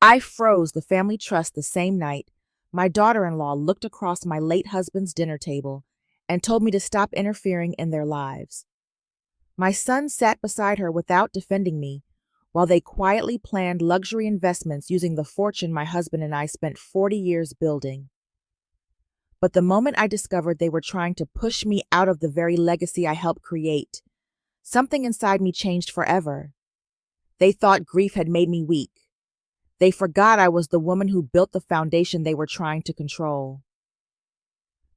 I froze the family trust the same night my daughter-in-law looked across my late husband's dinner table and told me to stop interfering in their lives. My son sat beside her without defending me while they quietly planned luxury investments using the fortune my husband and I spent 40 years building. But the moment I discovered they were trying to push me out of the very legacy I helped create, something inside me changed forever. They thought grief had made me weak. They forgot I was the woman who built the foundation they were trying to control.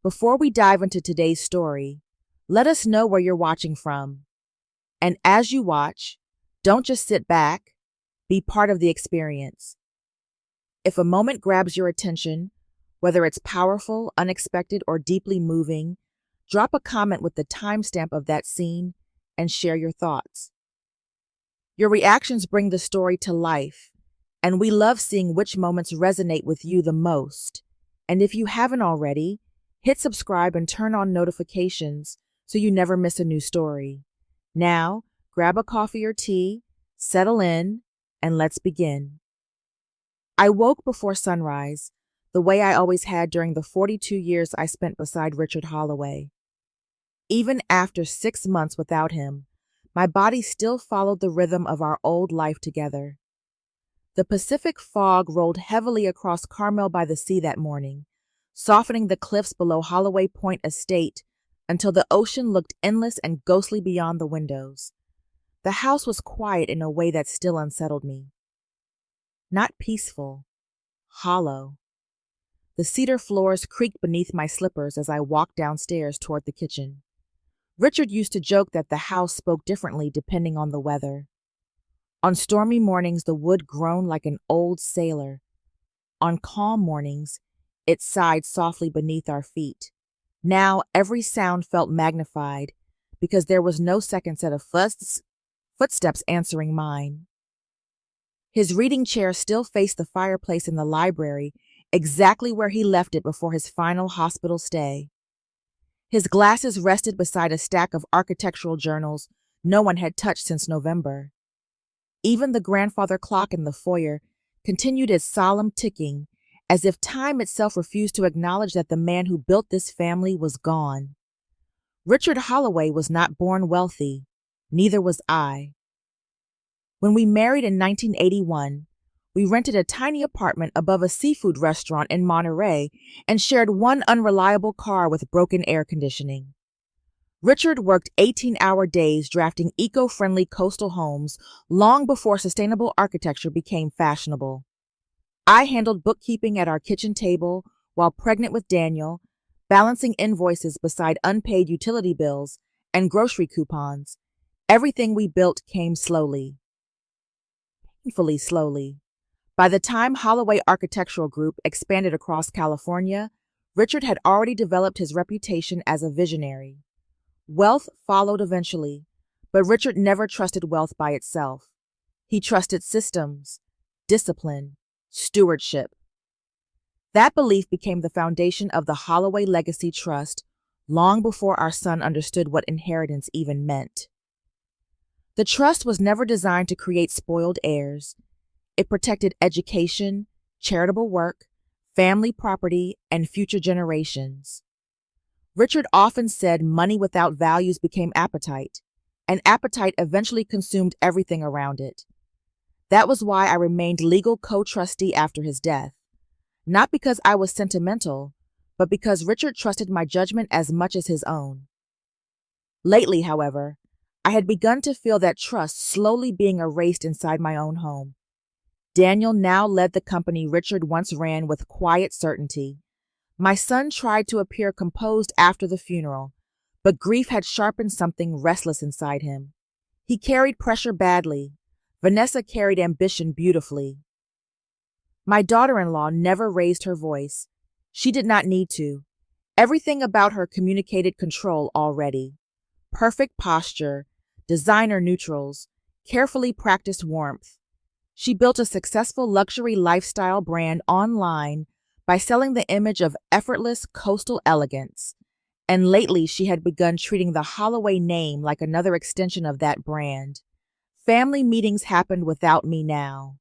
Before we dive into today's story, let us know where you're watching from. And as you watch, don't just sit back, be part of the experience. If a moment grabs your attention, whether it's powerful, unexpected, or deeply moving, drop a comment with the timestamp of that scene and share your thoughts. Your reactions bring the story to life, and we love seeing which moments resonate with you the most. And if you haven't already, hit subscribe and turn on notifications so you never miss a new story. Now, grab a coffee or tea, settle in, and let's begin. I woke before sunrise, the way I always had during the 42 years I spent beside Richard Holloway. Even after 6 months without him, my body still followed the rhythm of our old life together. The Pacific fog rolled heavily across Carmel by the Sea that morning, softening the cliffs below Holloway Point Estate until the ocean looked endless and ghostly beyond the windows. The house was quiet in a way that still unsettled me. Not peaceful, hollow. The cedar floors creaked beneath my slippers as I walked downstairs toward the kitchen. Richard used to joke that the house spoke differently depending on the weather. On stormy mornings, the wood groaned like an old sailor. On calm mornings, it sighed softly beneath our feet. Now, every sound felt magnified because there was no second set of footsteps answering mine. His reading chair still faced the fireplace in the library, exactly where he left it before his final hospital stay. His glasses rested beside a stack of architectural journals no one had touched since November. Even the grandfather clock in the foyer continued its solemn ticking, as if time itself refused to acknowledge that the man who built this family was gone. Richard Holloway was not born wealthy, neither was I. When we married in 1981, we rented a tiny apartment above a seafood restaurant in Monterey and shared one unreliable car with broken air conditioning. Richard worked 18-hour days drafting eco-friendly coastal homes long before sustainable architecture became fashionable. I handled bookkeeping at our kitchen table while pregnant with Daniel, balancing invoices beside unpaid utility bills and grocery coupons. Everything we built came slowly. Painfully slowly. By the time Holloway Architectural Group expanded across California, Richard had already developed his reputation as a visionary. Wealth followed eventually, but Richard never trusted wealth by itself. He trusted systems, discipline, stewardship. That belief became the foundation of the Holloway Legacy Trust long before our son understood what inheritance even meant. The trust was never designed to create spoiled heirs. It protected education, charitable work, family property, and future generations. Richard often said money without values became appetite, and appetite eventually consumed everything around it. That was why I remained legal co-trustee after his death. Not because I was sentimental, but because Richard trusted my judgment as much as his own. Lately, however, I had begun to feel that trust slowly being erased inside my own home. Daniel now led the company Richard once ran with quiet certainty. My son tried to appear composed after the funeral, but grief had sharpened something restless inside him. He carried pressure badly. Vanessa carried ambition beautifully. My daughter-in-law never raised her voice. She did not need to. Everything about her communicated control already. Perfect posture, designer neutrals, carefully practiced warmth. She built a successful luxury lifestyle brand online by selling the image of effortless coastal elegance, and lately she had begun treating the Holloway name like another extension of that brand. Family meetings happened without me now.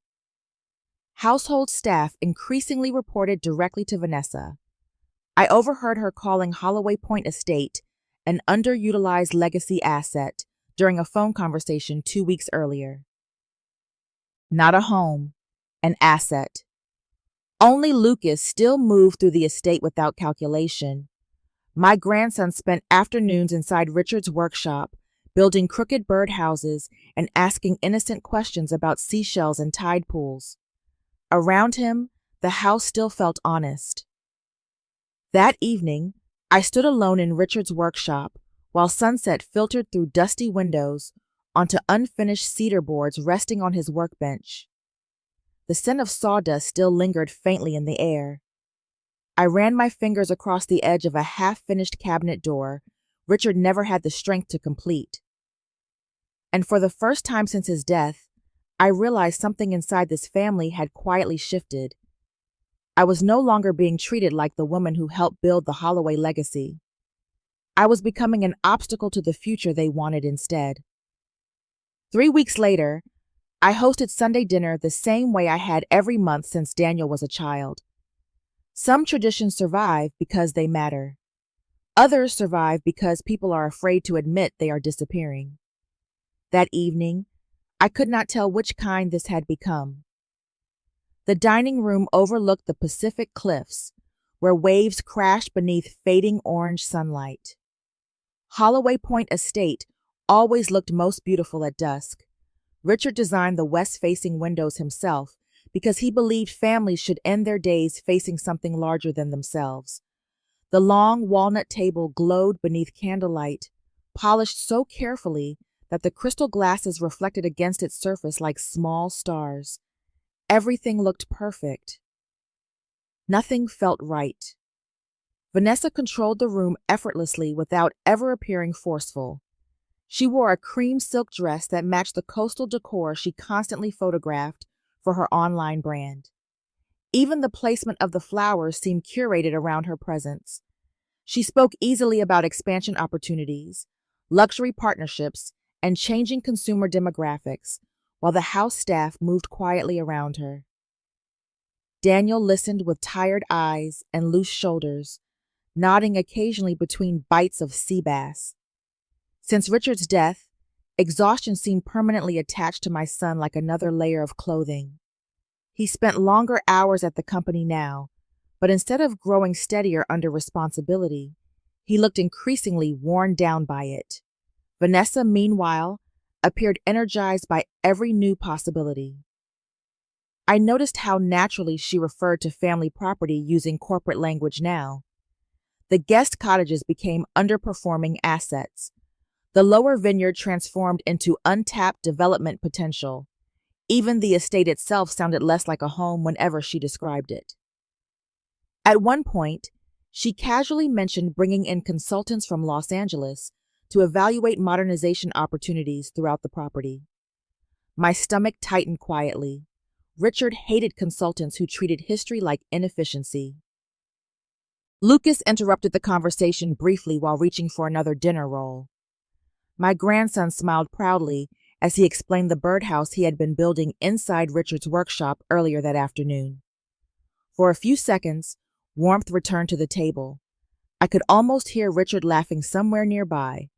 Household staff increasingly reported directly to Vanessa. I overheard her calling Holloway Point Estate an underutilized legacy asset during a phone conversation 2 weeks earlier. Not a home, an asset. Only Lucas still moved through the estate without calculation. My grandson spent afternoons inside Richard's workshop, building crooked birdhouses and asking innocent questions about seashells and tide pools. Around him, the house still felt honest. That evening, I stood alone in Richard's workshop while sunset filtered through dusty windows onto unfinished cedar boards resting on his workbench. The scent of sawdust still lingered faintly in the air. I ran my fingers across the edge of a half-finished cabinet door Richard never had the strength to complete. And for the first time since his death, I realized something inside this family had quietly shifted. I was no longer being treated like the woman who helped build the Holloway legacy. I was becoming an obstacle to the future they wanted instead. 3 weeks later, I hosted Sunday dinner the same way I had every month since Daniel was a child. Some traditions survive because they matter. Others survive because people are afraid to admit they are disappearing. That evening, I could not tell which kind this had become. The dining room overlooked the Pacific cliffs, where waves crashed beneath fading orange sunlight. Holloway Point Estate always looked most beautiful at dusk. Richard designed the west-facing windows himself because he believed families should end their days facing something larger than themselves. The long walnut table glowed beneath candlelight, polished so carefully that the crystal glasses reflected against its surface like small stars. Everything looked perfect. Nothing felt right. Vanessa controlled the room effortlessly without ever appearing forceful. She wore a cream silk dress that matched the coastal decor she constantly photographed for her online brand. Even the placement of the flowers seemed curated around her presence. She spoke easily about expansion opportunities, luxury partnerships, and changing consumer demographics, while the house staff moved quietly around her. Daniel listened with tired eyes and loose shoulders, nodding occasionally between bites of sea bass. Since Richard's death, exhaustion seemed permanently attached to my son like another layer of clothing. He spent longer hours at the company now, but instead of growing steadier under responsibility, he looked increasingly worn down by it. Vanessa, meanwhile, appeared energized by every new possibility. I noticed how naturally she referred to family property using corporate language now. The guest cottages became underperforming assets. The lower vineyard transformed into untapped development potential. Even the estate itself sounded less like a home whenever she described it. At one point, she casually mentioned bringing in consultants from Los Angeles to evaluate modernization opportunities throughout the property. My stomach tightened quietly. Richard hated consultants who treated history like inefficiency. Lucas interrupted the conversation briefly while reaching for another dinner roll. My grandson smiled proudly as he explained the birdhouse he had been building inside Richard's workshop earlier that afternoon. For a few seconds, warmth returned to the table. I could almost hear Richard laughing somewhere nearby.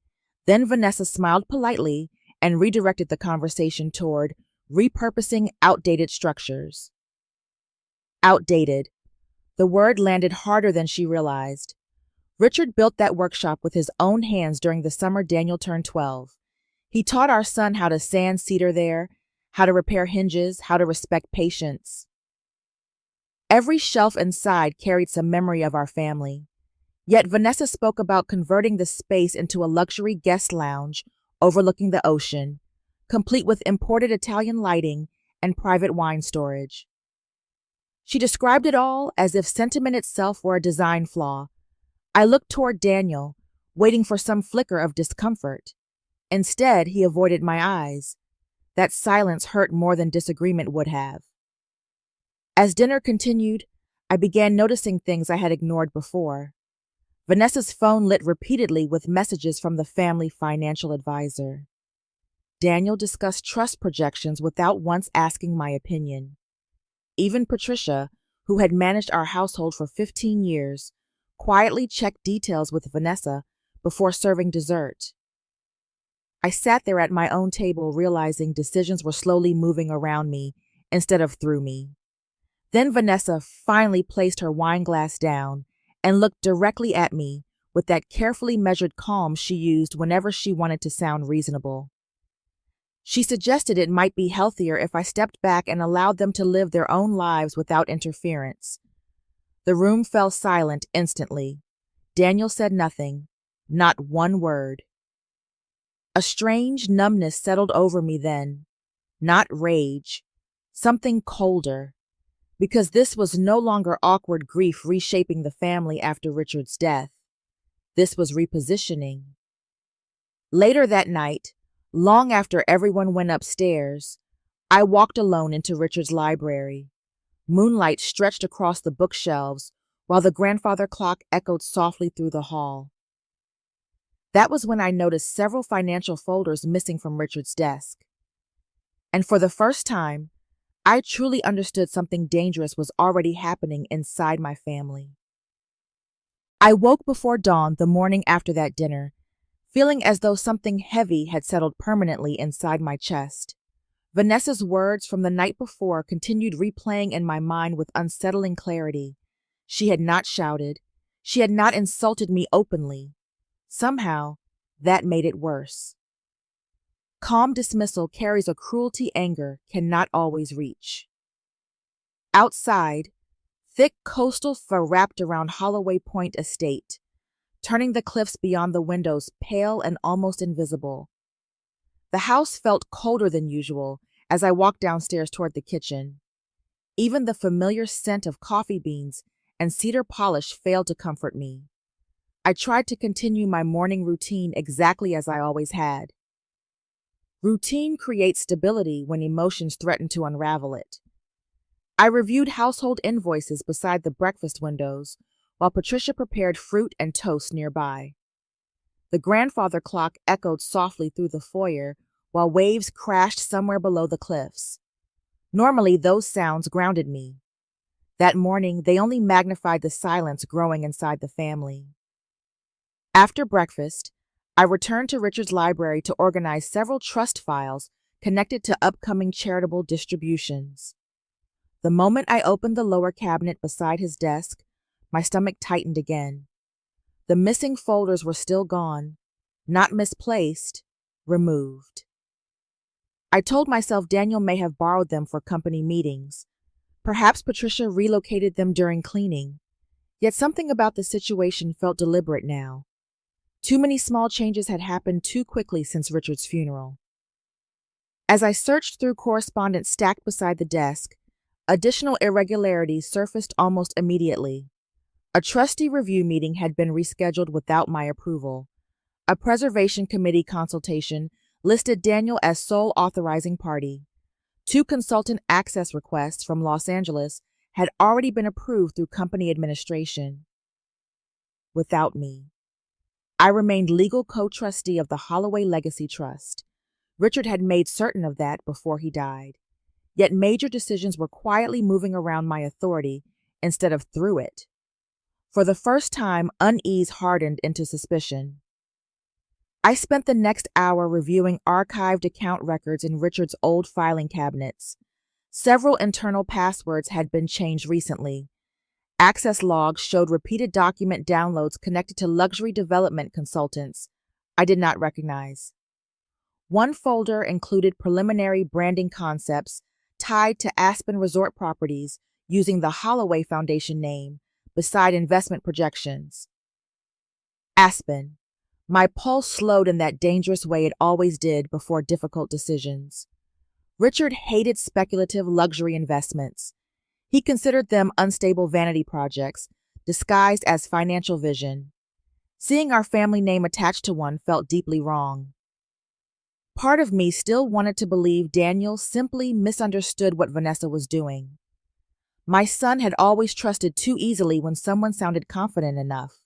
Then Vanessa smiled politely and redirected the conversation toward repurposing outdated structures. Outdated. The word landed harder than she realized. Richard built that workshop with his own hands during the summer Daniel turned 12. He taught our son how to sand cedar there, how to repair hinges, how to respect patience. Every shelf inside carried some memory of our family. Yet Vanessa spoke about converting the space into a luxury guest lounge overlooking the ocean, complete with imported Italian lighting and private wine storage. She described it all as if sentiment itself were a design flaw. I looked toward Daniel, waiting for some flicker of discomfort. Instead, he avoided my eyes. That silence hurt more than disagreement would have. As dinner continued, I began noticing things I had ignored before. Vanessa's phone lit repeatedly with messages from the family financial advisor. Daniel discussed trust projections without once asking my opinion. Even Patricia, who had managed our household for 15 years, quietly checked details with Vanessa before serving dessert. I sat there at my own table realizing decisions were slowly moving around me instead of through me. Then Vanessa finally placed her wine glass down and looked directly at me with that carefully measured calm she used whenever she wanted to sound reasonable. She suggested it might be healthier if I stepped back and allowed them to live their own lives without interference. The room fell silent instantly. Daniel said nothing, not one word. A strange numbness settled over me then, not rage, something colder, because this was no longer awkward grief reshaping the family after Richard's death. This was repositioning. Later that night, long after everyone went upstairs, I walked alone into Richard's library. Moonlight stretched across the bookshelves while the grandfather clock echoed softly through the hall. That was when I noticed several financial folders missing from Richard's desk. And for the first time, I truly understood something dangerous was already happening inside my family. I woke before dawn the morning after that dinner, feeling as though something heavy had settled permanently inside my chest. Vanessa's words from the night before continued replaying in my mind with unsettling clarity. She had not shouted. She had not insulted me openly. Somehow, that made it worse. Calm dismissal carries a cruelty anger cannot always reach. Outside, thick coastal fur wrapped around Holloway Point Estate, turning the cliffs beyond the windows pale and almost invisible. The house felt colder than usual as I walked downstairs toward the kitchen. Even the familiar scent of coffee beans and cedar polish failed to comfort me. I tried to continue my morning routine exactly as I always had. Routine creates stability when emotions threaten to unravel it. I reviewed household invoices beside the breakfast windows while Patricia prepared fruit and toast nearby. The grandfather clock echoed softly through the foyer while waves crashed somewhere below the cliffs. Normally, those sounds grounded me. That morning, they only magnified the silence growing inside the family. After breakfast, I returned to Richard's library to organize several trust files connected to upcoming charitable distributions. The moment I opened the lower cabinet beside his desk, my stomach tightened again. The missing folders were still gone, not misplaced, removed. I told myself Daniel may have borrowed them for company meetings. Perhaps Patricia relocated them during cleaning. Yet something about the situation felt deliberate now. Too many small changes had happened too quickly since Richard's funeral. As I searched through correspondence stacked beside the desk, additional irregularities surfaced almost immediately. A trustee review meeting had been rescheduled without my approval. A preservation committee consultation listed Daniel as sole authorizing party. 2 consultant access requests from Los Angeles had already been approved through company administration. Without me. I remained legal co-trustee of the Holloway Legacy Trust. Richard had made certain of that before he died. Yet major decisions were quietly moving around my authority instead of through it. For the first time, unease hardened into suspicion. I spent the next hour reviewing archived account records in Richard's old filing cabinets. Several internal passwords had been changed recently. Access logs showed repeated document downloads connected to luxury development consultants I did not recognize. One folder included preliminary branding concepts tied to Aspen Resort properties using the Holloway Foundation name beside investment projections. Aspen. My pulse slowed in that dangerous way it always did before difficult decisions. Richard hated speculative luxury investments. He considered them unstable vanity projects, disguised as financial vision. Seeing our family name attached to one felt deeply wrong. Part of me still wanted to believe Daniel simply misunderstood what Vanessa was doing. My son had always trusted too easily when someone sounded confident enough.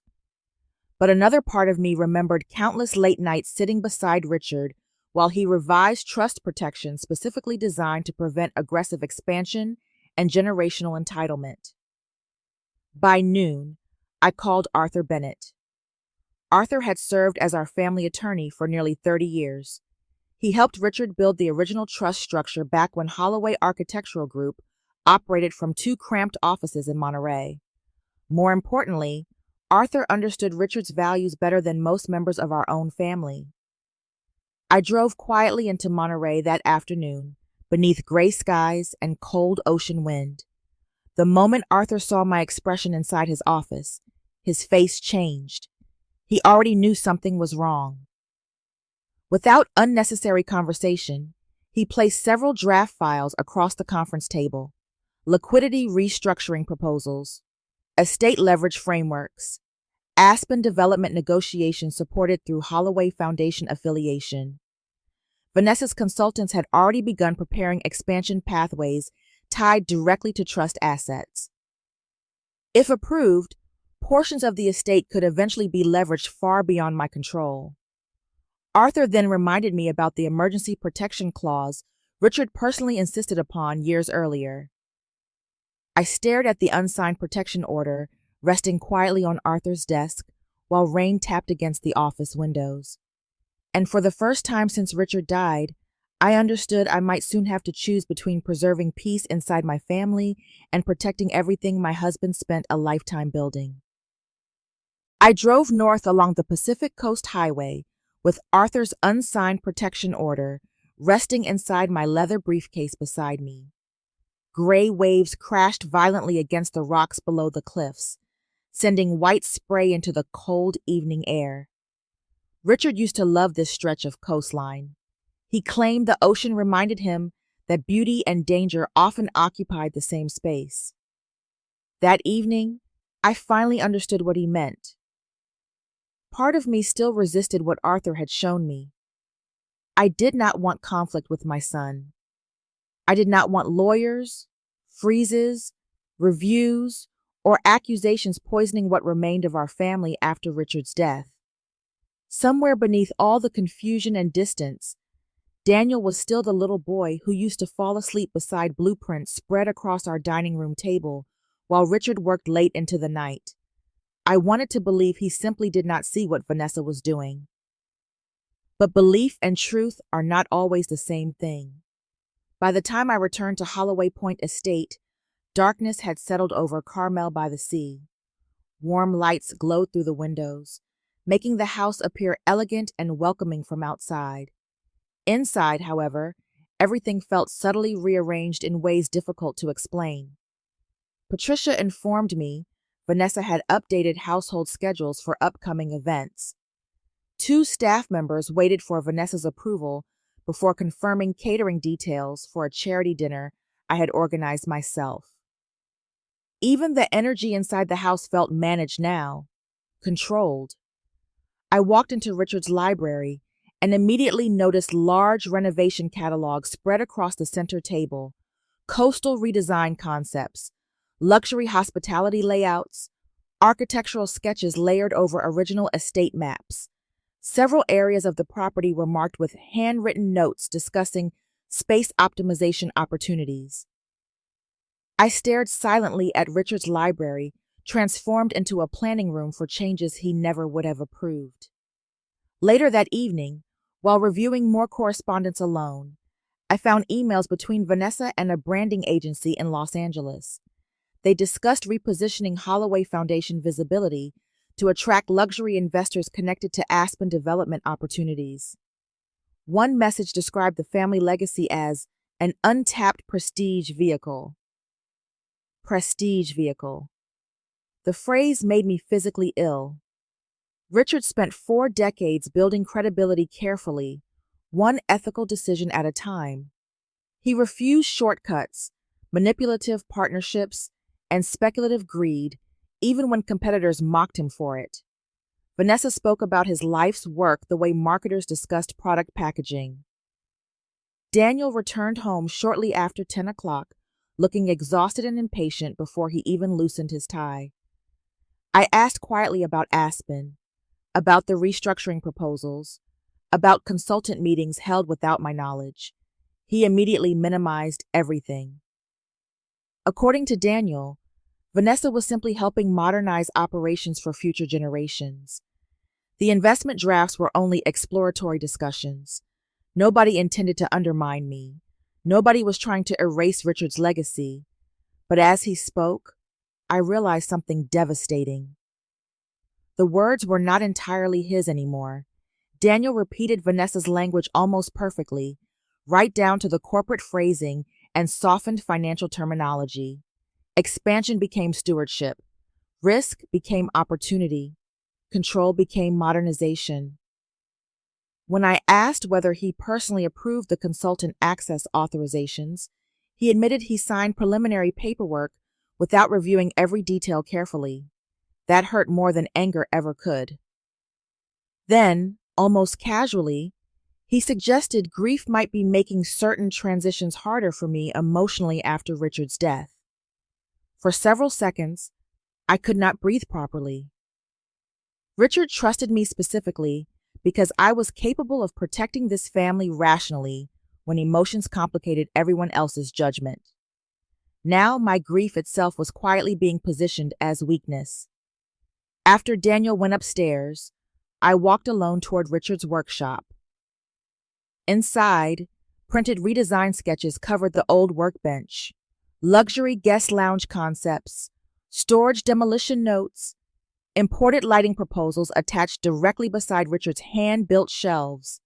But another part of me remembered countless late nights sitting beside Richard while he revised trust protections specifically designed to prevent aggressive expansion and generational entitlement. By noon, I called Arthur Bennett. Arthur had served as our family attorney for nearly 30 years. He helped Richard build the original trust structure back when Holloway Architectural Group operated from two cramped offices in Monterey. More importantly, Arthur understood Richard's values better than most members of our own family. I drove quietly into Monterey that afternoon, beneath gray skies and cold ocean wind. The moment Arthur saw my expression inside his office, his face changed. He already knew something was wrong. Without unnecessary conversation, he placed several draft files across the conference table: liquidity restructuring proposals, estate leverage frameworks, Aspen development negotiations supported through Holloway Foundation affiliation. Vanessa's consultants had already begun preparing expansion pathways tied directly to trust assets. If approved, portions of the estate could eventually be leveraged far beyond my control. Arthur then reminded me about the emergency protection clause Richard personally insisted upon years earlier. I stared at the unsigned protection order resting quietly on Arthur's desk while rain tapped against the office windows. And for the first time since Richard died, I understood I might soon have to choose between preserving peace inside my family and protecting everything my husband spent a lifetime building. I drove north along the Pacific Coast Highway with Arthur's unsigned protection order resting inside my leather briefcase beside me. Gray waves crashed violently against the rocks below the cliffs, sending white spray into the cold evening air. Richard used to love this stretch of coastline. He claimed the ocean reminded him that beauty and danger often occupied the same space. That evening, I finally understood what he meant. Part of me still resisted what Arthur had shown me. I did not want conflict with my son. I did not want lawyers, freezes, reviews, or accusations poisoning what remained of our family after Richard's death. Somewhere beneath all the confusion and distance, Daniel was still the little boy who used to fall asleep beside blueprints spread across our dining room table while Richard worked late into the night. I wanted to believe he simply did not see what Vanessa was doing. But belief and truth are not always the same thing. By the time I returned to Holloway Point Estate, darkness had settled over Carmel by the Sea. Warm lights glowed through the windows, making the house appear elegant and welcoming from outside. Inside, however, everything felt subtly rearranged in ways difficult to explain. Patricia informed me Vanessa had updated household schedules for upcoming events. 2 staff members waited for Vanessa's approval before confirming catering details for a charity dinner I had organized myself. Even the energy inside the house felt managed now, controlled. I walked into Richard's library and immediately noticed large renovation catalogs spread across the center table, coastal redesign concepts, luxury hospitality layouts, architectural sketches layered over original estate maps. Several areas of the property were marked with handwritten notes discussing space optimization opportunities. I stared silently at Richard's library, transformed into a planning room for changes he never would have approved. Later that evening, while reviewing more correspondence alone, I found emails between Vanessa and a branding agency in Los Angeles. They discussed repositioning Holloway Foundation visibility to attract luxury investors connected to Aspen development opportunities. One message described the family legacy as an untapped prestige vehicle. Prestige vehicle. The phrase made me physically ill. Richard spent 4 decades building credibility carefully, one ethical decision at a time. He refused shortcuts, manipulative partnerships, and speculative greed, even when competitors mocked him for it. Vanessa spoke about his life's work the way marketers discussed product packaging. Daniel returned home shortly after 10 o'clock, looking exhausted and impatient before he even loosened his tie. I asked quietly about Aspen, about the restructuring proposals, about consultant meetings held without my knowledge. He immediately minimized everything. According to Daniel, Vanessa was simply helping modernize operations for future generations. The investment drafts were only exploratory discussions. Nobody intended to undermine me. Nobody was trying to erase Richard's legacy. But as he spoke, I realized something devastating. The words were not entirely his anymore. Daniel repeated Vanessa's language almost perfectly, right down to the corporate phrasing and softened financial terminology. Expansion became stewardship. Risk became opportunity. Control became modernization. When I asked whether he personally approved the consultant access authorizations, he admitted he signed preliminary paperwork without reviewing every detail carefully. That hurt more than anger ever could. Then, almost casually, he suggested grief might be making certain transitions harder for me emotionally after Richard's death. For several seconds, I could not breathe properly. Richard trusted me specifically because I was capable of protecting this family rationally when emotions complicated everyone else's judgment. Now my grief itself was quietly being positioned as weakness. After Daniel went upstairs, I walked alone toward Richard's workshop. Inside, printed redesign sketches covered the old workbench, luxury guest lounge concepts, storage demolition notes, imported lighting proposals attached directly beside Richard's hand-built shelves.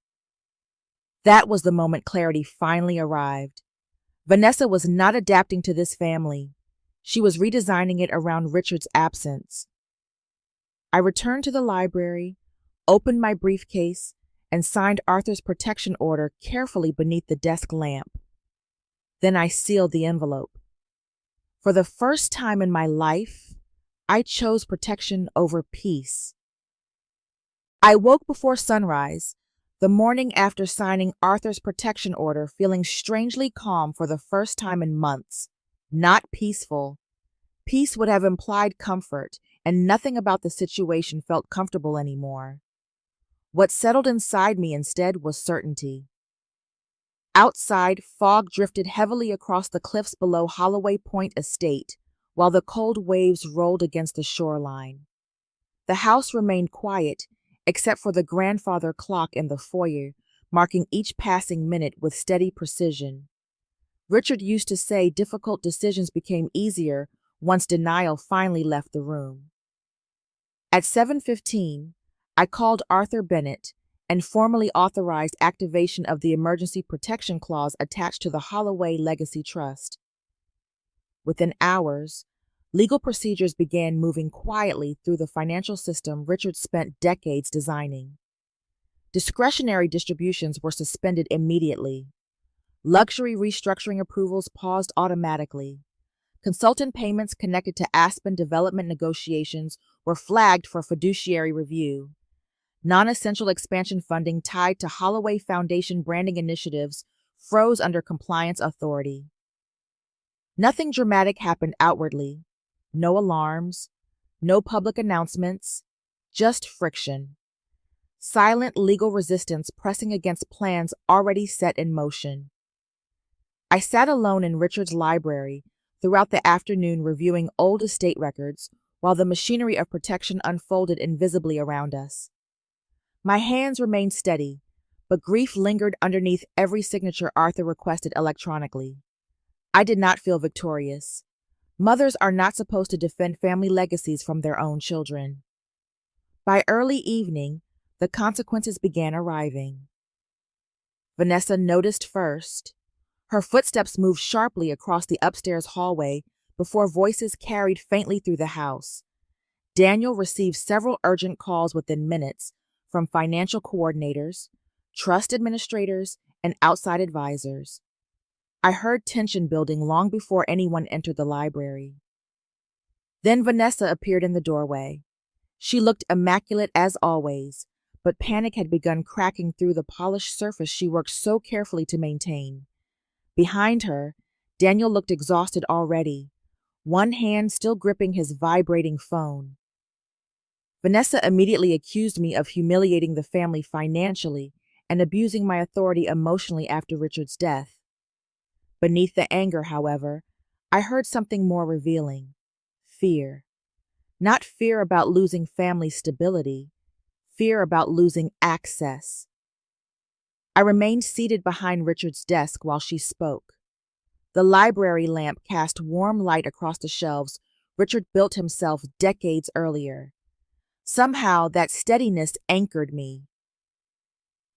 That was the moment clarity finally arrived. Vanessa was not adapting to this family. She was redesigning it around Richard's absence. I returned to the library, opened my briefcase, and signed Arthur's protection order carefully beneath the desk lamp. Then I sealed the envelope. For the first time in my life, I chose protection over peace. I woke before sunrise, the morning after signing Arthur's protection order, feeling strangely calm for the first time in months. Not peaceful. Peace would have implied comfort, and nothing about the situation felt comfortable anymore. What settled inside me instead was certainty. Outside, fog drifted heavily across the cliffs below Holloway Point Estate, while the cold waves rolled against the shoreline. The house remained quiet, except for the grandfather clock in the foyer, marking each passing minute with steady precision. Richard used to say difficult decisions became easier once denial finally left the room. At 7:15, I called Arthur Bennett and formally authorized activation of the emergency protection clause attached to the Holloway Legacy Trust. Within hours, legal procedures began moving quietly through the financial system Richard spent decades designing. Discretionary distributions were suspended immediately. Luxury restructuring approvals paused automatically. Consultant payments connected to Aspen development negotiations were flagged for fiduciary review. Non-essential expansion funding tied to Holloway Foundation branding initiatives froze under compliance authority. Nothing dramatic happened outwardly. No alarms, no public announcements, just friction. Silent legal resistance pressing against plans already set in motion. I sat alone in Richard's library throughout the afternoon reviewing old estate records while the machinery of protection unfolded invisibly around us. My hands remained steady, but grief lingered underneath every signature Arthur requested electronically. I did not feel victorious. Mothers are not supposed to defend family legacies from their own children. By early evening, the consequences began arriving. Vanessa noticed first. Her footsteps moved sharply across the upstairs hallway before voices carried faintly through the house. Daniel received several urgent calls within minutes from financial coordinators, trust administrators, and outside advisors. I heard tension building long before anyone entered the library. Then Vanessa appeared in the doorway. She looked immaculate as always, but panic had begun cracking through the polished surface she worked so carefully to maintain. Behind her, Daniel looked exhausted already, one hand still gripping his vibrating phone. Vanessa immediately accused me of humiliating the family financially and abusing my authority emotionally after Richard's death. Beneath the anger, however, I heard something more revealing: fear. Not fear about losing family stability, fear about losing access. I remained seated behind Richard's desk while she spoke. The library lamp cast warm light across the shelves Richard built himself decades earlier. Somehow, that steadiness anchored me.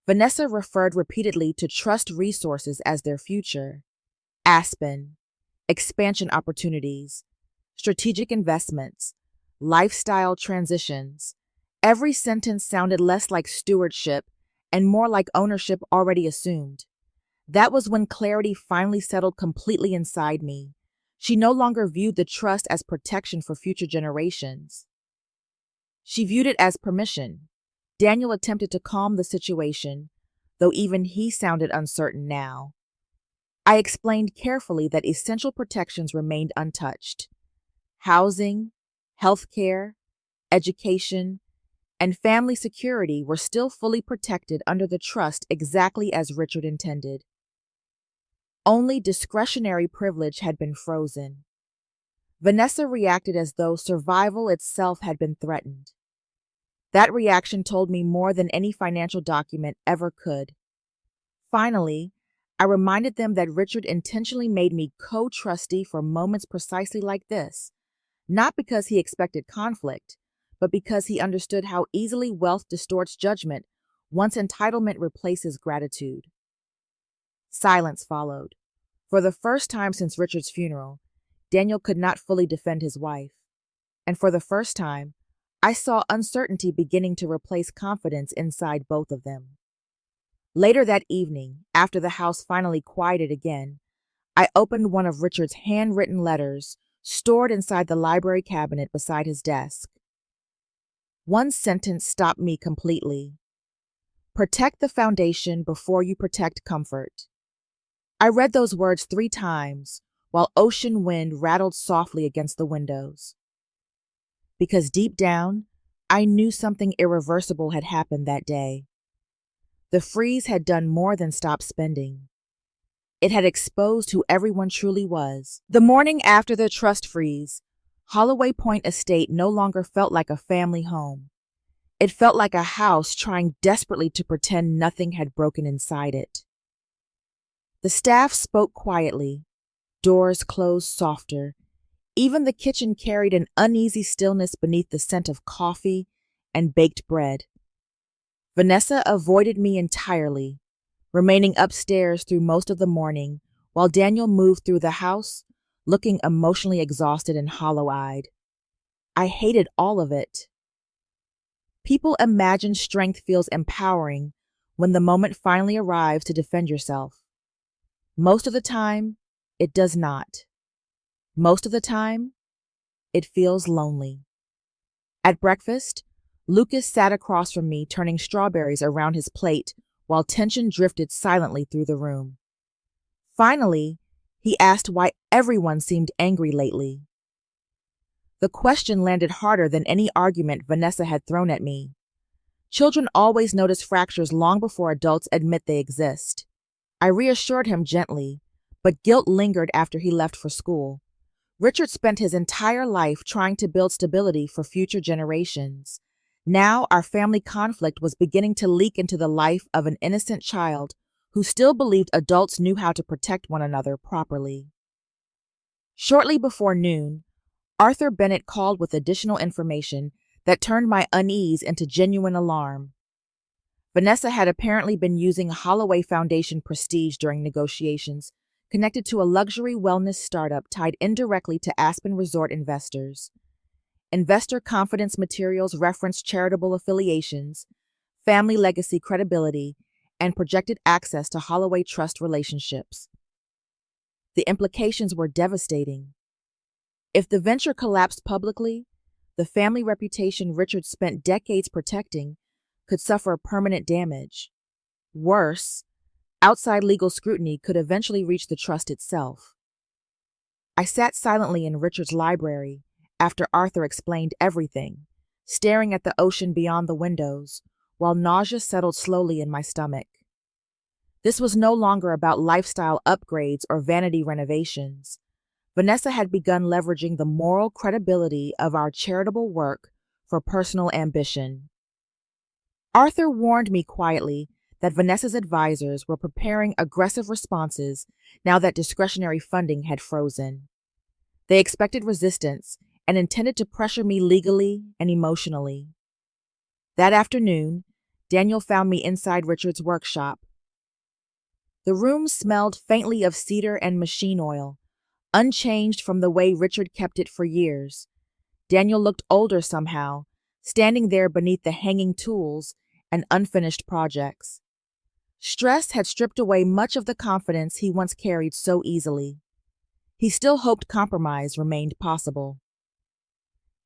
Vanessa referred repeatedly to trust resources as their future: Aspen, expansion opportunities, strategic investments, lifestyle transitions. Every sentence sounded less like stewardship and more like ownership already assumed. That was when clarity finally settled completely inside me. She no longer viewed the trust as protection for future generations. She viewed it as permission. Daniel attempted to calm the situation, though even he sounded uncertain now. I explained carefully that essential protections remained untouched. Housing, healthcare, education, and family security were still fully protected under the trust exactly as Richard intended. Only discretionary privilege had been frozen. Vanessa reacted as though survival itself had been threatened. That reaction told me more than any financial document ever could. Finally, I reminded them that Richard intentionally made me co-trustee for moments precisely like this, not because he expected conflict, but because he understood how easily wealth distorts judgment once entitlement replaces gratitude. Silence followed. For the first time since Richard's funeral, Daniel could not fully defend his wife. And for the first time, I saw uncertainty beginning to replace confidence inside both of them. Later that evening, after the house finally quieted again, I opened one of Richard's handwritten letters stored inside the library cabinet beside his desk. One sentence stopped me completely. Protect the foundation before you protect comfort. I read those words 3 times while ocean wind rattled softly against the windows. Because deep down, I knew something irreversible had happened that day. The freeze had done more than stop spending. It had exposed who everyone truly was. The morning after the trust freeze, Holloway Point Estate no longer felt like a family home. It felt like a house trying desperately to pretend nothing had broken inside it. The staff spoke quietly, doors closed softer. Even the kitchen carried an uneasy stillness beneath the scent of coffee and baked bread. Vanessa avoided me entirely, remaining upstairs through most of the morning while Daniel moved through the house, looking emotionally exhausted and hollow-eyed. I hated all of it. People imagine strength feels empowering when the moment finally arrives to defend yourself. Most of the time, it does not. Most of the time, it feels lonely. At breakfast, Lucas sat across from me, turning strawberries around his plate while tension drifted silently through the room. Finally, he asked why everyone seemed angry lately. The question landed harder than any argument Vanessa had thrown at me. Children always notice fractures long before adults admit they exist. I reassured him gently, but guilt lingered after he left for school. Richard spent his entire life trying to build stability for future generations. Now our family conflict was beginning to leak into the life of an innocent child who still believed adults knew how to protect one another properly. Shortly before noon, Arthur Bennett called with additional information that turned my unease into genuine alarm. Vanessa had apparently been using Holloway Foundation prestige during negotiations, connected to a luxury wellness startup tied indirectly to Aspen Resort investors. Investor confidence materials referenced charitable affiliations, family legacy credibility, and projected access to Holloway Trust relationships. The implications were devastating. If the venture collapsed publicly, the family reputation Richard spent decades protecting could suffer permanent damage. Worse, outside legal scrutiny could eventually reach the trust itself. I sat silently in Richard's library after Arthur explained everything, staring at the ocean beyond the windows, while nausea settled slowly in my stomach. This was no longer about lifestyle upgrades or vanity renovations. Vanessa had begun leveraging the moral credibility of our charitable work for personal ambition. Arthur warned me quietly that Vanessa's advisors were preparing aggressive responses now that discretionary funding had frozen. They expected resistance and intended to pressure me legally and emotionally. That afternoon, Daniel found me inside Richard's workshop. The room smelled faintly of cedar and machine oil, unchanged from the way Richard kept it for years. Daniel looked older somehow, standing there beneath the hanging tools and unfinished projects. Stress had stripped away much of the confidence he once carried so easily. He still hoped compromise remained possible.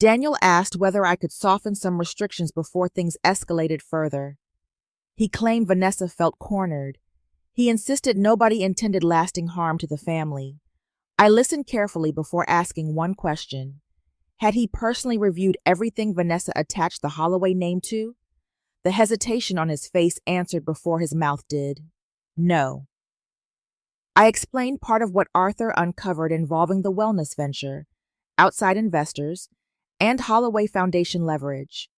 Daniel asked whether I could soften some restrictions before things escalated further. He claimed Vanessa felt cornered. He insisted nobody intended lasting harm to the family. I listened carefully before asking one question. Had he personally reviewed everything Vanessa attached the Holloway name to? The hesitation on his face answered before his mouth did. No. I explained part of what Arthur uncovered involving the wellness venture, outside investors, and Holloway Foundation leverage.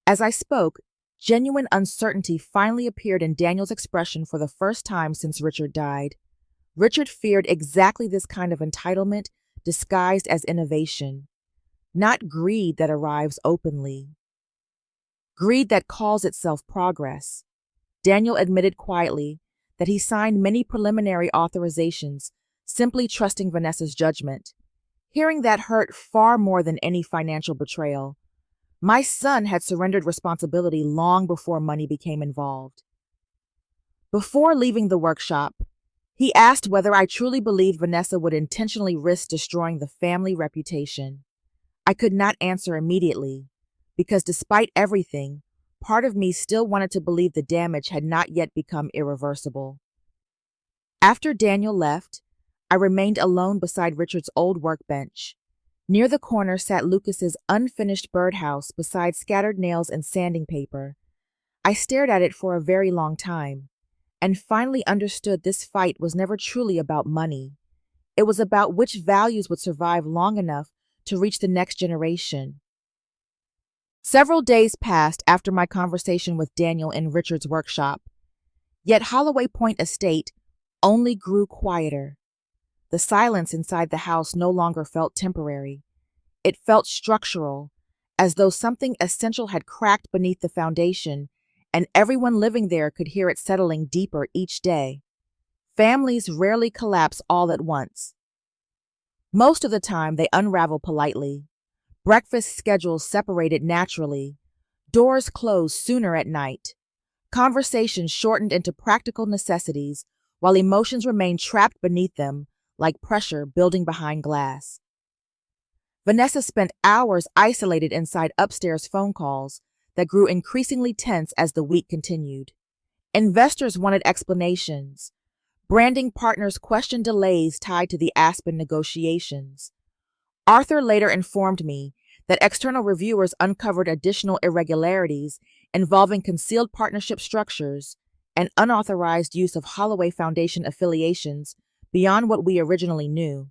As I spoke, genuine uncertainty finally appeared in Daniel's expression for the first time since Richard died. Richard feared exactly this kind of entitlement disguised as innovation, not greed that arrives openly. Greed that calls itself progress. Daniel admitted quietly that he signed many preliminary authorizations, simply trusting Vanessa's judgment. Hearing that hurt far more than any financial betrayal. My son had surrendered responsibility long before money became involved. Before leaving the workshop, he asked whether I truly believed Vanessa would intentionally risk destroying the family reputation. I could not answer immediately, because despite everything, part of me still wanted to believe the damage had not yet become irreversible. After Daniel left, I remained alone beside Richard's old workbench. Near the corner sat Lucas's unfinished birdhouse beside scattered nails and sanding paper. I stared at it for a very long time, and finally understood this fight was never truly about money. It was about which values would survive long enough to reach the next generation. Several days passed after my conversation with Daniel in Richard's workshop, yet Holloway Point Estate only grew quieter. The silence inside the house no longer felt temporary. It felt structural, as though something essential had cracked beneath the foundation, and everyone living there could hear it settling deeper each day. Families rarely collapse all at once. Most of the time, they unravel politely. Breakfast schedules separated naturally. Doors closed sooner at night. Conversations shortened into practical necessities, while emotions remained trapped beneath them, like pressure building behind glass. Vanessa spent hours isolated inside upstairs phone calls that grew increasingly tense as the week continued. Investors wanted explanations. Branding partners questioned delays tied to the Aspen negotiations. Arthur later informed me that external reviewers uncovered additional irregularities involving concealed partnership structures and unauthorized use of Holloway Foundation affiliations beyond what we originally knew.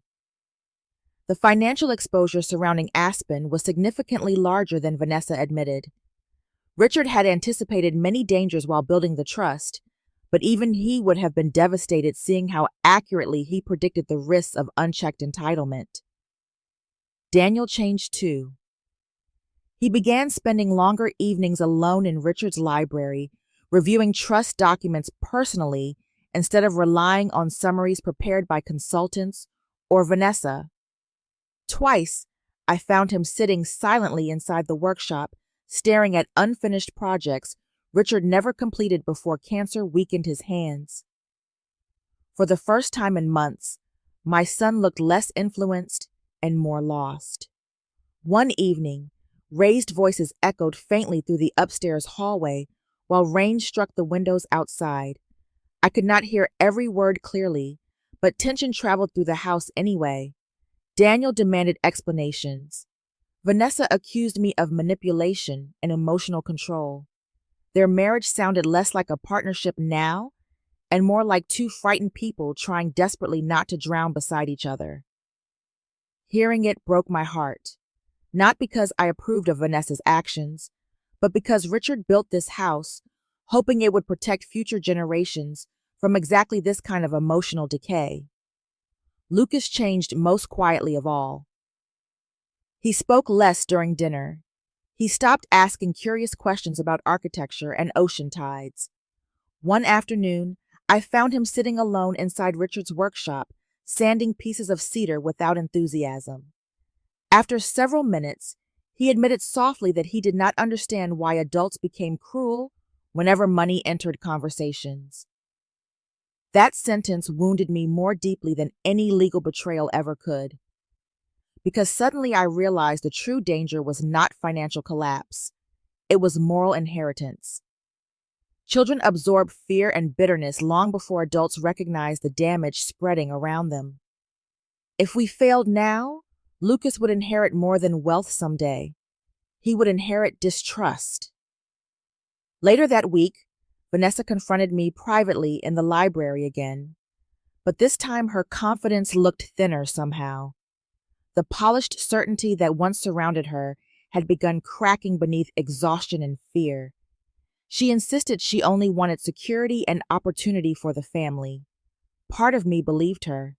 The financial exposure surrounding Aspen was significantly larger than Vanessa admitted. Richard had anticipated many dangers while building the trust, but even he would have been devastated seeing how accurately he predicted the risks of unchecked entitlement. Daniel changed too. He began spending longer evenings alone in Richard's library, reviewing trust documents personally instead of relying on summaries prepared by consultants or Vanessa. Twice, I found him sitting silently inside the workshop, staring at unfinished projects Richard never completed before cancer weakened his hands. For the first time in months, my son looked less influenced and more lost. One evening, raised voices echoed faintly through the upstairs hallway while rain struck the windows outside. I could not hear every word clearly, but tension traveled through the house anyway. Daniel demanded explanations. Vanessa accused me of manipulation and emotional control. Their marriage sounded less like a partnership now and more like two frightened people trying desperately not to drown beside each other. Hearing it broke my heart, not because I approved of Vanessa's actions, but because Richard built this house, hoping it would protect future generations from exactly this kind of emotional decay. Lucas changed most quietly of all. He spoke less during dinner. He stopped asking curious questions about architecture and ocean tides. One afternoon, I found him sitting alone inside Richard's workshop, sanding pieces of cedar without enthusiasm. After several minutes, he admitted softly that he did not understand why adults became cruel whenever money entered conversations. That sentence wounded me more deeply than any legal betrayal ever could, because suddenly I realized the true danger was not financial collapse. It was moral inheritance. Children absorb fear and bitterness long before adults recognize the damage spreading around them. If we failed now, Lucas would inherit more than wealth someday. He would inherit distrust. Later that week, Vanessa confronted me privately in the library again, but this time her confidence looked thinner somehow. The polished certainty that once surrounded her had begun cracking beneath exhaustion and fear. She insisted she only wanted security and opportunity for the family. Part of me believed her.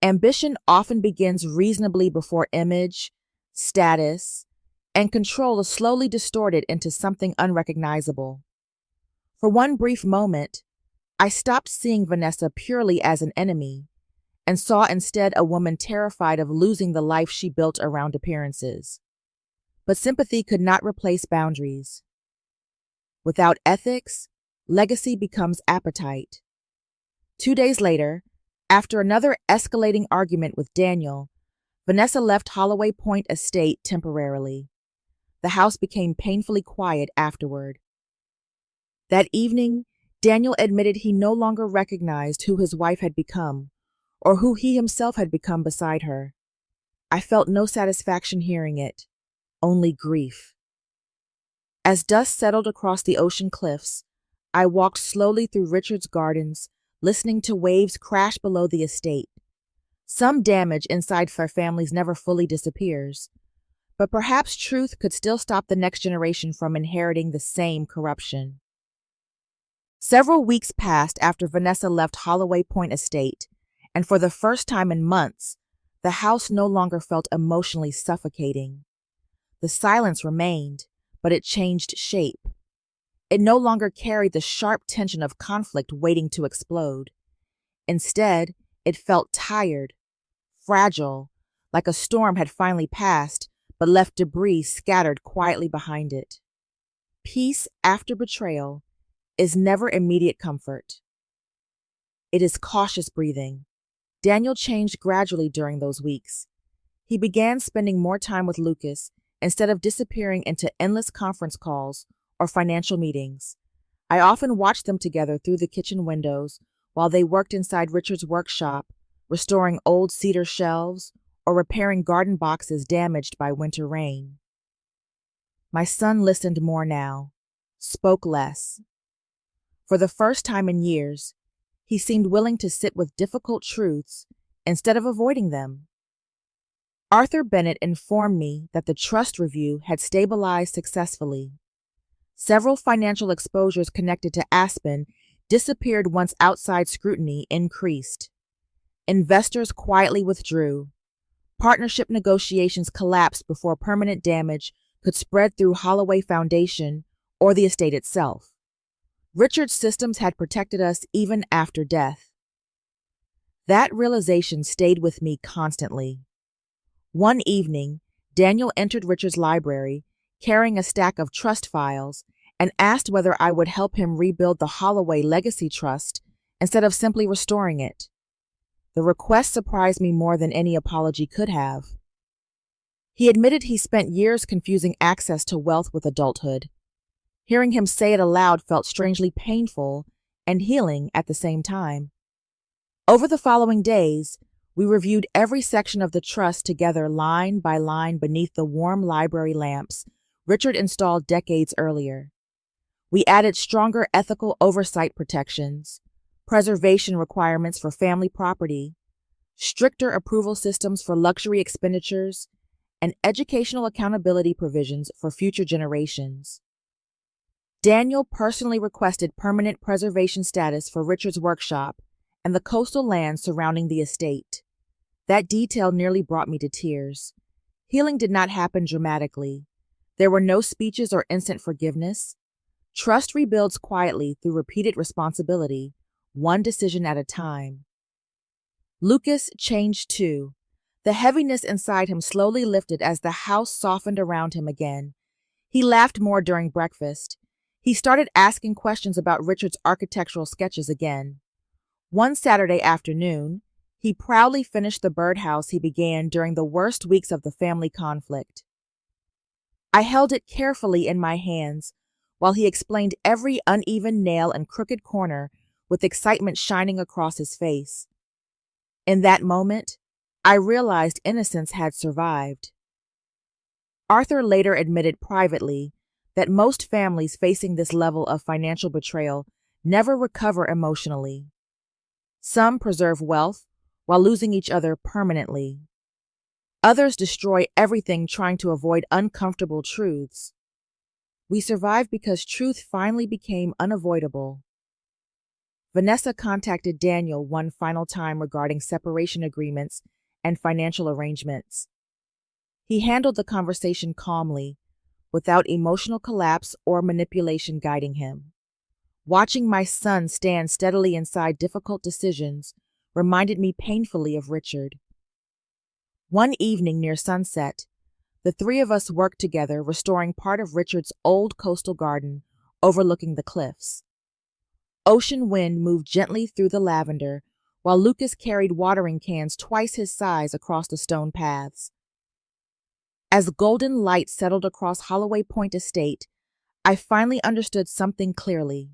Ambition often begins reasonably before image, status, and control is slowly distorted into something unrecognizable. For one brief moment, I stopped seeing Vanessa purely as an enemy and saw instead a woman terrified of losing the life she built around appearances. But sympathy could not replace boundaries. Without ethics, legacy becomes appetite. 2 days later, after another escalating argument with Daniel, Vanessa left Holloway Point Estate temporarily. The house became painfully quiet afterward. That evening, Daniel admitted he no longer recognized who his wife had become, or who he himself had become beside her. I felt no satisfaction hearing it, only grief. As dust settled across the ocean cliffs, I walked slowly through Richard's gardens, listening to waves crash below the estate. Some damage inside their families never fully disappears, but perhaps truth could still stop the next generation from inheriting the same corruption. Several weeks passed after Vanessa left Holloway Point Estate, and for the first time in months, the house no longer felt emotionally suffocating. The silence remained, but it changed shape. It no longer carried the sharp tension of conflict waiting to explode. Instead, it felt tired, fragile, like a storm had finally passed, but left debris scattered quietly behind it. Peace after betrayal is never immediate comfort. It is cautious breathing. Daniel changed gradually during those weeks. He began spending more time with Lucas instead of disappearing into endless conference calls or financial meetings. I often watched them together through the kitchen windows while they worked inside Richard's workshop, restoring old cedar shelves or repairing garden boxes damaged by winter rain. My son listened more now, spoke less. For the first time in years, he seemed willing to sit with difficult truths instead of avoiding them. Arthur Bennett informed me that the trust review had stabilized successfully. Several financial exposures connected to Aspen disappeared once outside scrutiny increased. Investors quietly withdrew. Partnership negotiations collapsed before permanent damage could spread through Holloway Foundation or the estate itself. Richard's systems had protected us even after death. That realization stayed with me constantly. One evening, Daniel entered Richard's library, carrying a stack of trust files, and asked whether I would help him rebuild the Holloway Legacy Trust instead of simply restoring it. The request surprised me more than any apology could have. He admitted he spent years confusing access to wealth with adulthood. Hearing him say it aloud felt strangely painful and healing at the same time. Over the following days, we reviewed every section of the trust together line by line beneath the warm library lamps Richard installed decades earlier. We added stronger ethical oversight protections, preservation requirements for family property, stricter approval systems for luxury expenditures, and educational accountability provisions for future generations. Daniel personally requested permanent preservation status for Richard's workshop and the coastal lands surrounding the estate. That detail nearly brought me to tears. Healing did not happen dramatically. There were no speeches or instant forgiveness. Trust rebuilds quietly through repeated responsibility, one decision at a time. Lucas changed too. The heaviness inside him slowly lifted as the house softened around him again. He laughed more during breakfast. He started asking questions about Richard's architectural sketches again. One Saturday afternoon, he proudly finished the birdhouse he began during the worst weeks of the family conflict. I held it carefully in my hands while he explained every uneven nail and crooked corner with excitement shining across his face. In that moment, I realized innocence had survived. Arthur later admitted privately that most families facing this level of financial betrayal never recover emotionally. Some preserve wealth while losing each other permanently. Others destroy everything trying to avoid uncomfortable truths. We survived because truth finally became unavoidable. Vanessa contacted Daniel one final time regarding separation agreements and financial arrangements. He handled the conversation calmly, without emotional collapse or manipulation guiding him. Watching my son stand steadily inside difficult decisions reminded me painfully of Richard. One evening near sunset, the three of us worked together restoring part of Richard's old coastal garden overlooking the cliffs. Ocean wind moved gently through the lavender, while Lucas carried watering cans twice his size across the stone paths. As golden light settled across Holloway Point Estate, I finally understood something clearly.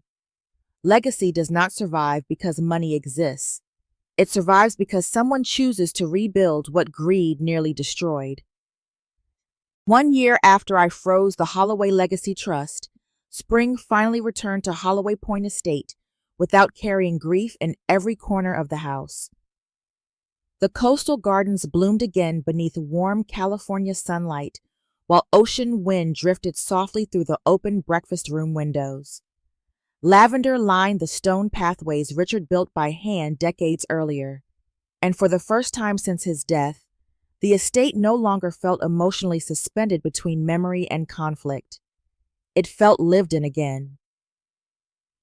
Legacy does not survive because money exists. It survives because someone chooses to rebuild what greed nearly destroyed. 1 year after I froze the Holloway Legacy Trust, spring finally returned to Holloway Point Estate without carrying grief in every corner of the house. The coastal gardens bloomed again beneath warm California sunlight, while ocean wind drifted softly through the open breakfast room windows. Lavender lined the stone pathways Richard built by hand decades earlier, and for the first time since his death, the estate no longer felt emotionally suspended between memory and conflict. It felt lived in again.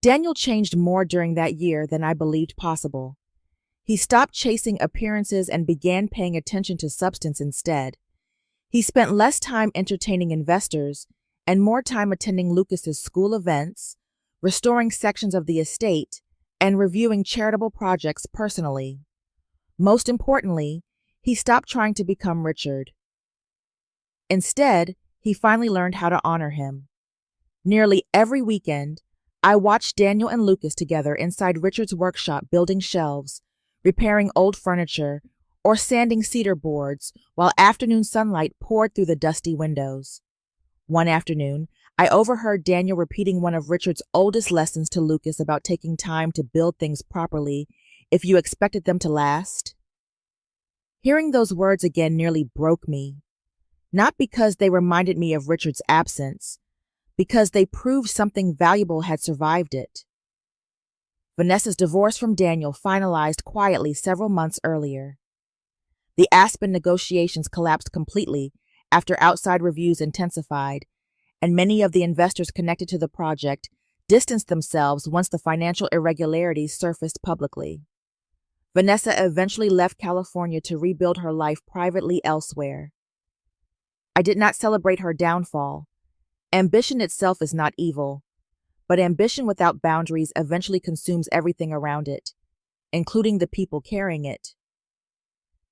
Daniel changed more during that year than I believed possible. He stopped chasing appearances and began paying attention to substance instead. He spent less time entertaining investors and more time attending Lucas's school events, restoring sections of the estate, and reviewing charitable projects personally. Most importantly, he stopped trying to become Richard. Instead, he finally learned how to honor him. Nearly every weekend, I watched Daniel and Lucas together inside Richard's workshop building shelves, repairing old furniture, or sanding cedar boards while afternoon sunlight poured through the dusty windows. One afternoon, I overheard Daniel repeating one of Richard's oldest lessons to Lucas about taking time to build things properly if you expected them to last. Hearing those words again nearly broke me, not because they reminded me of Richard's absence, because they proved something valuable had survived it. Vanessa's divorce from Daniel finalized quietly several months earlier. The Aspen negotiations collapsed completely after outside reviews intensified, and many of the investors connected to the project distanced themselves once the financial irregularities surfaced publicly. Vanessa eventually left California to rebuild her life privately elsewhere. I did not celebrate her downfall. Ambition itself is not evil, but ambition without boundaries eventually consumes everything around it, including the people carrying it.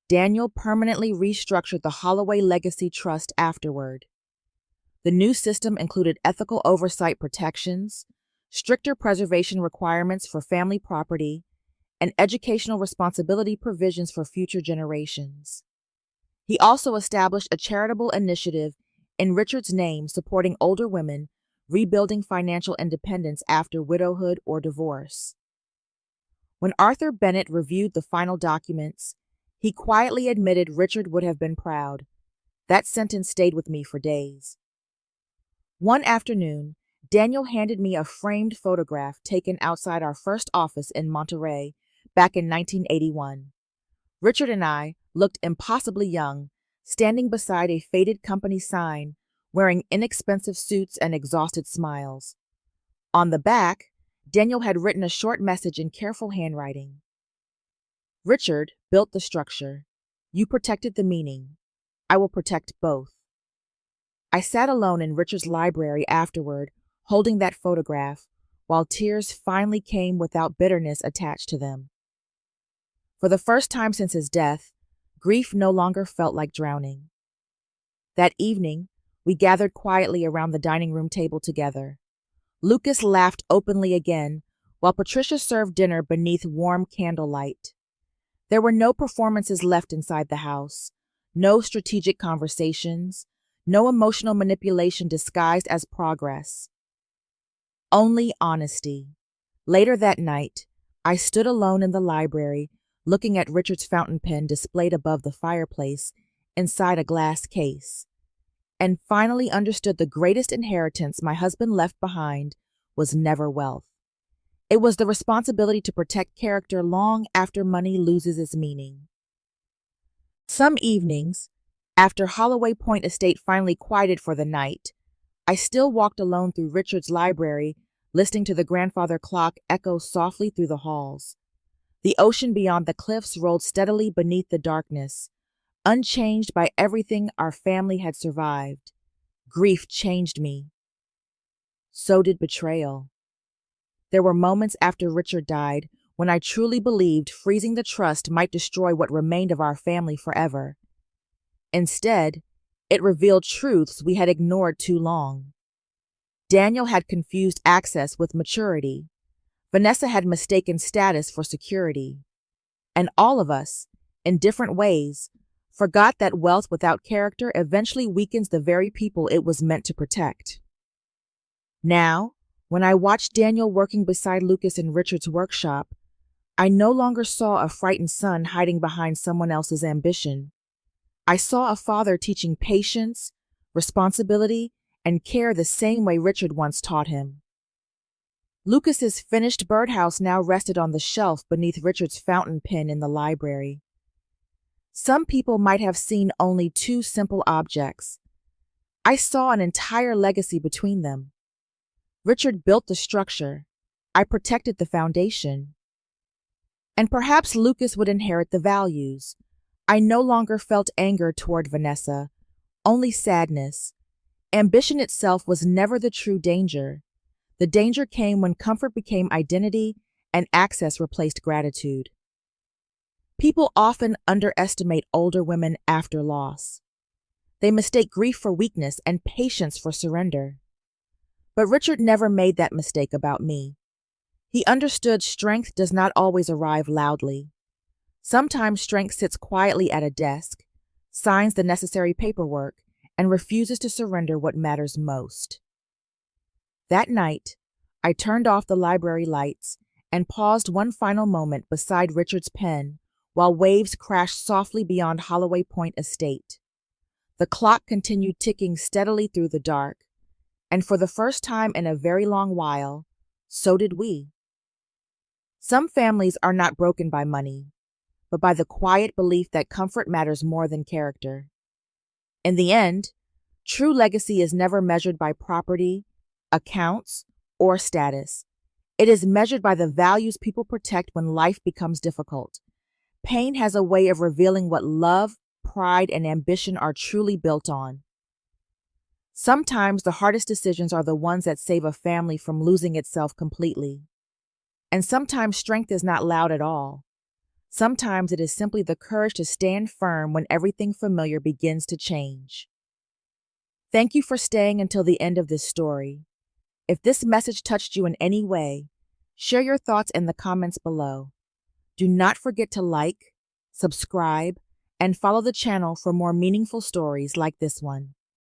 Daniel permanently restructured the Holloway Legacy Trust afterward. The new system included ethical oversight protections, stricter preservation requirements for family property, and educational responsibility provisions for future generations. He also established a charitable initiative in Richard's name supporting older women rebuilding financial independence after widowhood or divorce. When Arthur Bennett reviewed the final documents, He quietly admitted Richard would have been proud. That sentence stayed with me for days. One afternoon, Daniel handed me a framed photograph taken outside our first office in Monterey back in 1981. Richard and I looked impossibly young, standing beside a faded company sign, wearing inexpensive suits and exhausted smiles. On the back, Daniel had written a short message in careful handwriting. Richard built the structure. You protected the meaning. I will protect both. I sat alone in Richard's library afterward, holding that photograph, while tears finally came without bitterness attached to them. For the first time since his death, grief no longer felt like drowning. That evening, we gathered quietly around the dining room table together. Lucas laughed openly again, while Patricia served dinner beneath warm candlelight. There were no performances left inside the house, no strategic conversations, no emotional manipulation disguised as progress. Only honesty. Later that night, I stood alone in the library, looking at Richard's fountain pen displayed above the fireplace inside a glass case, and finally understood the greatest inheritance my husband left behind was never wealth. It was the responsibility to protect character long after money loses its meaning. Some evenings, after Holloway Point Estate finally quieted for the night, I still walked alone through Richard's library, listening to the grandfather clock echo softly through the halls. The ocean beyond the cliffs rolled steadily beneath the darkness, unchanged by everything our family had survived. Grief changed me. So did betrayal. There were moments after Richard died when I truly believed freezing the trust might destroy what remained of our family forever. Instead, it revealed truths we had ignored too long. Daniel had confused access with maturity. Vanessa had mistaken status for security. And all of us, in different ways, forgot that wealth without character eventually weakens the very people it was meant to protect. Now, when I watched Daniel working beside Lucas in Richard's workshop, I no longer saw a frightened son hiding behind someone else's ambition. I saw a father teaching patience, responsibility, and care the same way Richard once taught him. Lucas's finished birdhouse now rested on the shelf beneath Richard's fountain pen in the library. Some people might have seen only two simple objects. I saw an entire legacy between them. Richard built the structure. I protected the foundation. And perhaps Lucas would inherit the values. I no longer felt anger toward Vanessa, only sadness. Ambition itself was never the true danger. The danger came when comfort became identity and access replaced gratitude. People often underestimate older women after loss. They mistake grief for weakness and patience for surrender. But Richard never made that mistake about me. He understood strength does not always arrive loudly. Sometimes strength sits quietly at a desk, signs the necessary paperwork, and refuses to surrender what matters most. That night, I turned off the library lights and paused one final moment beside Richard's pen while waves crashed softly beyond Holloway Point Estate. The clock continued ticking steadily through the dark, and for the first time in a very long while, so did we. Some families are not broken by money, but by the quiet belief that comfort matters more than character. In the end, true legacy is never measured by property, accounts, or status. It is measured by the values people protect when life becomes difficult. Pain has a way of revealing what love, pride, and ambition are truly built on. Sometimes the hardest decisions are the ones that save a family from losing itself completely. And sometimes strength is not loud at all. Sometimes it is simply the courage to stand firm when everything familiar begins to change. Thank you for staying until the end of this story. If this message touched you in any way, share your thoughts in the comments below. Do not forget to like, subscribe, and follow the channel for more meaningful stories like this one.